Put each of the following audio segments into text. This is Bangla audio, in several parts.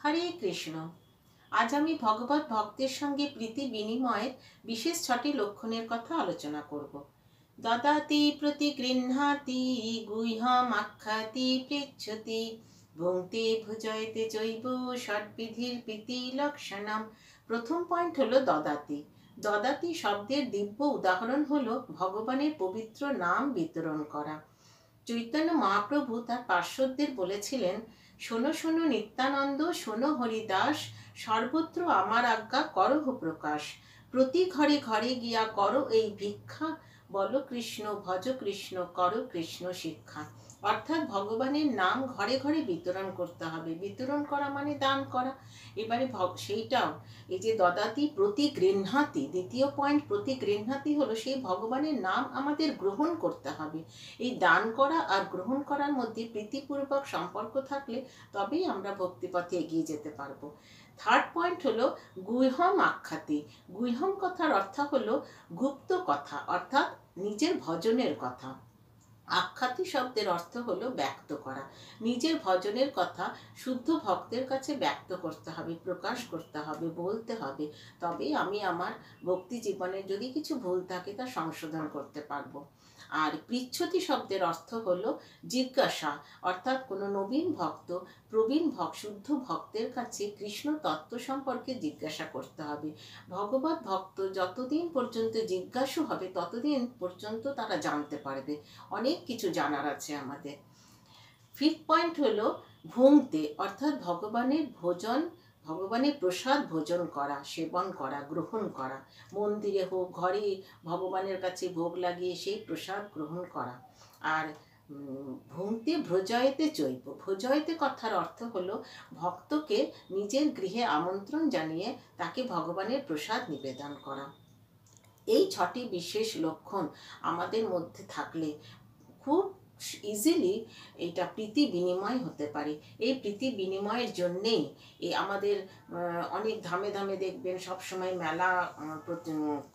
হরে কৃষ্ণ। আজ আমি ভগবত ভক্তের সঙ্গে প্রীতি বিনিময়ের বিশেষ 6টি লক্ষণের কথা আলোচনা করব। দদাতি প্রতিগৃহ্ণাতি গুহ্যমাখ্যাতি পৃচ্ছতি ভুঙ্ক্তে ভুজয়তে চৈব ষটবিধির প্রীতি লক্ষণম। প্রথম পয়েন্ট হলো দদাতি। দদাতি শব্দের দিব্য উদাহরণ হলো ভগবানের পবিত্র নাম বিতরণ করা। চৈতন্য মহাপ্রভু তার পার্শ্বদের বলেছিলেন, শোনো শোনো নিত্যানন্দ, শোনো হরিদাস, সর্বত্র আমার আজ্ঞা করহ প্রকাশ। প্রতি ঘরে ঘরে গিয়া করো এই ভিক্ষা, বলো কৃষ্ণ ভজ কৃষ্ণ, করো কৃষ্ণ শিক্ষা। অর্থাৎ ভগবানের নাম ঘরে ঘরে বিতরণ করতে হবে। বিতরণ করা মানে দান করা। এবারে সেইটাও এই যে দদাতি প্রতি গৃহ্ণাতি, দ্বিতীয় পয়েন্ট প্রতি গৃহ্ণাতি হলো সেই ভগবানের নাম আমাদের গ্রহণ করতে হবে। এই দান করা আর গ্রহণ করার মধ্যে প্রীতিপূর্বক সম্পর্ক থাকলে তবেই আমরা ভক্তিপথে এগিয়ে যেতে পারবো। থার্ড পয়েন্ট হলো গুহ্যম আখ্যাতি। গুহ্যম কথার অর্থ হলো গুপ্ত কথা, অর্থাৎ নিজের ভজনের কথা। আখ্যাতি শব্দের অর্থ হলো ব্যক্ত করা। নিজের ভজনের কথা শুদ্ধ ভক্তের কাছে ব্যক্ত করতে হবে, প্রকাশ করতে হবে, বলতে হবে। তবেই আমি আমার ভক্তি জীবনে যদি কিছু ভুল থাকে তা সংশোধন করতে পারবো। আর পৃচ্ছতি শব্দের অর্থ হলো জিজ্ঞাসা, অর্থাৎ কোনো নবীন ভক্ত, প্রবীণ শুদ্ধ ভক্তের কাছে কৃষ্ণ তত্ত্ব সম্পর্কে জিজ্ঞাসা করতে হবে। ভগবত ভক্ত যতদিন পর্যন্ত জিজ্ঞাসু হবে ততদিন পর্যন্ত তারা জানতে পারবে। অনেক কিছু জানার আছে আমাদের। ফিফথ পয়েন্ট হলো ভুঙ্ক্তে, অর্থাৎ ভগবানের ভোজন, ভগবানের প্রসাদ ভোজন করা, সেবন করা, গ্রহণ করা। মন্দিরে হোক, ঘরে ভগবানের কাছে ভোগ লাগিয়ে সেই প্রসাদ গ্রহণ করা। আর ভুঙ্ক্তে ভ্রজয়তে চৈব। ভ্রজয়তে কথার অর্থ হলো ভক্তকে নিজের গৃহে আমন্ত্রণ জানিয়ে তাকে ভগবানের প্রসাদ নিবেদন করা। এই 6টি বিশেষ লক্ষণ আমাদের মধ্যে থাকলে খুব ইজিলি এটা প্রীতি বিনিময় হতে পারে। এই প্রীতি বিনিময়ের জন্যেই আমাদের অনেক ধামে ধামে দেখবেন সবসময় মেলা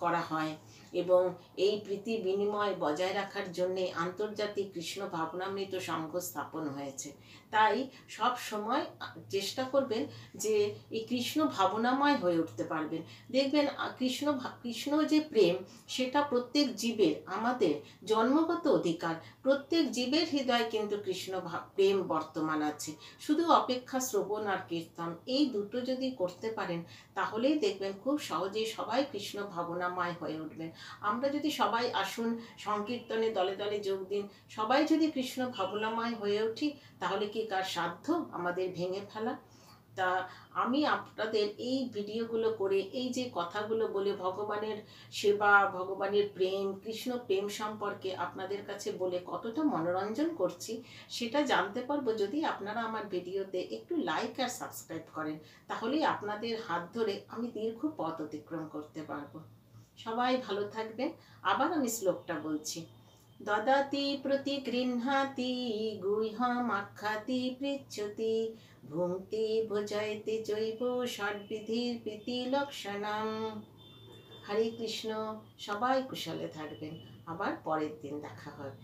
করা হয়, এবং এই প্রীতি বিনিময় বজায় রাখার জন্যে আন্তর্জাতিক কৃষ্ণ ভাবনামৃত সংঘ স্থাপন হয়েছে। তাই সব সময় চেষ্টা করবেন যে এই কৃষ্ণ ভাবনাময় হয়ে উঠতে পারবেন। দেখবেন কৃষ্ণ যে প্রেম, সেটা প্রত্যেক জীবের, আমাদের জন্মগত অধিকার। প্রত্যেক জীবের হৃদয়ে কিন্তু কৃষ্ণ প্রেম বর্তমান আছে। শুধু অপেক্ষা শ্রবণ আর কীর্তন, এই দুটো যদি করতে পারেন তাহলেই দেখবেন খুব সহজেই সবাই কৃষ্ণ ভাবনাময় হয়ে উঠবেন। আমরা যদি সবাই আসুন সংকীর্তনে দলে দলে যোগ দিন, সবাই যদি কৃষ্ণ ভাবনাময় হয়ে উঠি, তাহলে কি কার সাধ্য আমাদের ভেঙে ফেলা? তা আমি আপনাদের এই ভিডিওগুলো করে, এই যে কথাগুলো বলে ভগবানের সেবা, ভগবানের প্রেম, কৃষ্ণ প্রেম সম্পর্কে আপনাদের কাছে বলে কতটা মনোরঞ্জন করছি সেটা জানতে পারবো যদি আপনারা আমার ভিডিওতে একটু লাইক আর সাবস্ক্রাইব করেন। তাহলেই আপনাদের হাত ধরে আমি দীর্ঘ পথ অতিক্রম করতে পারবো। সবাই ভালো থাকবেন। আবার আমি শ্লোকটা বলছি। দদাতি প্রতিগৃহ্ণাতি গুহ্যমাখ্যাতি পৃচ্ছতি ভুঙ্ক্তে ভুজয়তে চৈব ষটবিধির প্রীতি লক্ষণম। হরে কৃষ্ণ। সবাই কুশলে থাকবেন। আবার পরের দিন দেখা হবে।